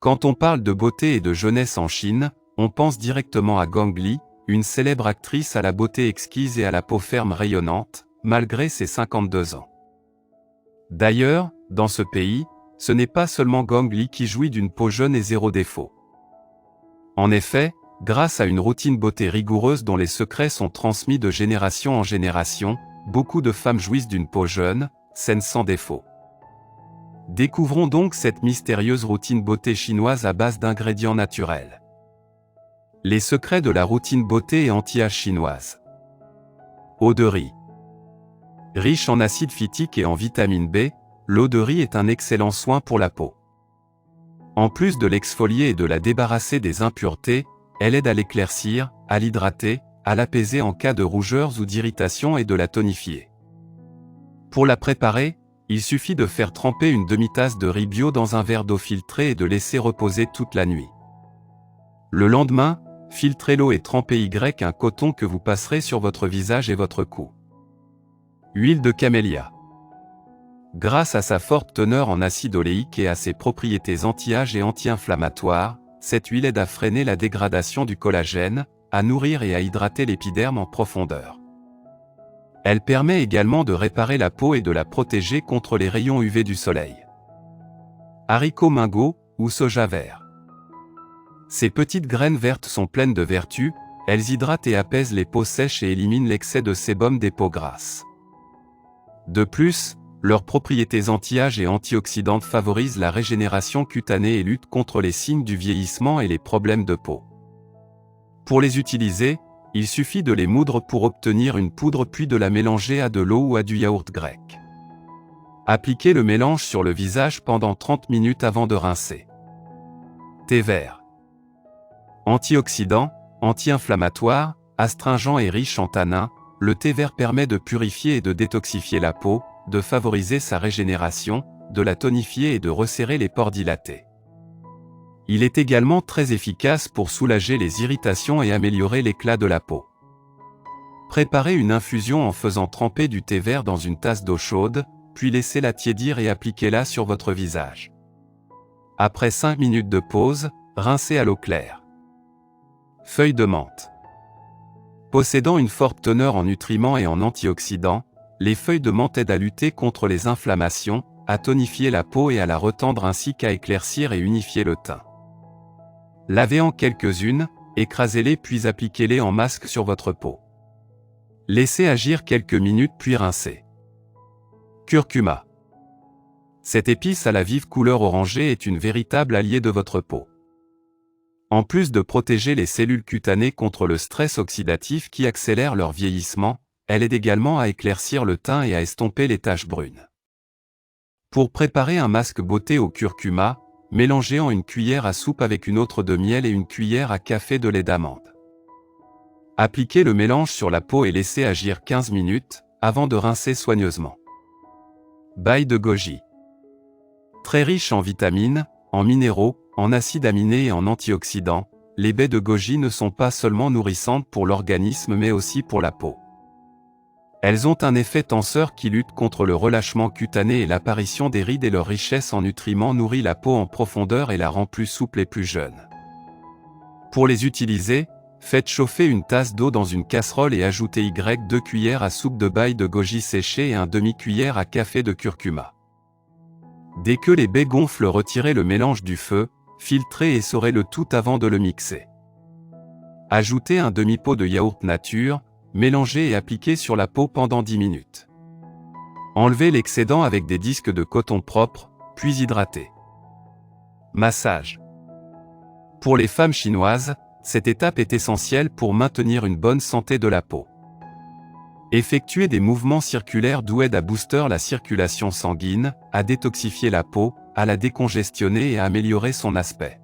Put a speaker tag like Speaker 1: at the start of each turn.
Speaker 1: Quand on parle de beauté et de jeunesse en Chine, on pense directement à Gong Li, une célèbre actrice à la beauté exquise et à la peau ferme rayonnante, malgré ses 52 ans. D'ailleurs, dans ce pays, ce n'est pas seulement Gong Li qui jouit d'une peau jeune et zéro défaut. En effet, grâce à une routine beauté rigoureuse dont les secrets sont transmis de génération en génération, beaucoup de femmes jouissent d'une peau jeune, saine sans défaut. Découvrons donc cette mystérieuse routine beauté chinoise à base d'ingrédients naturels. Les secrets de la routine beauté et anti-âge chinoise. Eau de riz. Riche en acide phytique et en vitamine B, l'eau de riz est un excellent soin pour la peau. En plus de l'exfolier et de la débarrasser des impuretés, elle aide à l'éclaircir, à l'hydrater, à l'apaiser en cas de rougeurs ou d'irritation et de la tonifier. Pour la préparer, il suffit de faire tremper une demi-tasse de riz bio dans un verre d'eau filtrée et de laisser reposer toute la nuit. Le lendemain, filtrez l'eau et trempez un coton que vous passerez sur votre visage et votre cou. Huile de camélia. Grâce à sa forte teneur en acide oléique et à ses propriétés anti-âge et anti-inflammatoires, cette huile aide à freiner la dégradation du collagène, à nourrir et à hydrater l'épiderme en profondeur. Elle permet également de réparer la peau et de la protéger contre les rayons UV du soleil. Haricots mingo ou soja vert. Ces petites graines vertes sont pleines de vertus, elles hydratent et apaisent les peaux sèches et éliminent l'excès de sébum des peaux grasses. De plus, leurs propriétés anti-âge et antioxydantes favorisent la régénération cutanée et luttent contre les signes du vieillissement et les problèmes de peau. Pour les utiliser, il suffit de les moudre pour obtenir une poudre puis de la mélanger à de l'eau ou à du yaourt grec. Appliquez le mélange sur le visage pendant 30 minutes avant de rincer. Thé vert. Antioxydant, anti-inflammatoire, astringent et riche en tanins, le thé vert permet de purifier et de détoxifier la peau, de favoriser sa régénération, de la tonifier et de resserrer les pores dilatés. Il est également très efficace pour soulager les irritations et améliorer l'éclat de la peau. Préparez une infusion en faisant tremper du thé vert dans une tasse d'eau chaude, puis laissez-la tiédir et appliquez-la sur votre visage. Après 5 minutes de pause, rincez à l'eau claire. Feuilles de menthe. Possédant une forte teneur en nutriments et en antioxydants, les feuilles de menthe aident à lutter contre les inflammations, à tonifier la peau et à la retendre ainsi qu'à éclaircir et unifier le teint. Lavez-en quelques-unes, écrasez-les puis appliquez-les en masque sur votre peau. Laissez agir quelques minutes puis rincez. Curcuma. Cette épice à la vive couleur orangée est une véritable alliée de votre peau. En plus de protéger les cellules cutanées contre le stress oxydatif qui accélère leur vieillissement, elle aide également à éclaircir le teint et à estomper les taches brunes. Pour préparer un masque beauté au curcuma, mélangez en une cuillère à soupe avec une autre de miel et une cuillère à café de lait d'amande. Appliquez le mélange sur la peau et laissez agir 15 minutes, avant de rincer soigneusement. Baille de goji. Très riche en vitamines, en minéraux, en acides aminés et en antioxydants, les baies de goji ne sont pas seulement nourrissantes pour l'organisme mais aussi pour la peau. Elles ont un effet tenseur qui lutte contre le relâchement cutané et l'apparition des rides et leur richesse en nutriments nourrit la peau en profondeur et la rend plus souple et plus jeune. Pour les utiliser, faites chauffer une tasse d'eau dans une casserole et ajoutez 2 cuillères à soupe de baille de goji séché et un demi-cuillère à café de curcuma. Dès que les baies gonflent, retirez le mélange du feu, filtrez et essorez le tout avant de le mixer. Ajoutez un demi-pot de yaourt nature, mélangez et appliquez sur la peau pendant 10 minutes. Enlevez l'excédent avec des disques de coton propre, puis hydratez. Massage. Pour les femmes chinoises, cette étape est essentielle pour maintenir une bonne santé de la peau. Effectuez des mouvements circulaires doux aident à booster la circulation sanguine, à détoxifier la peau, à la décongestionner et à améliorer son aspect.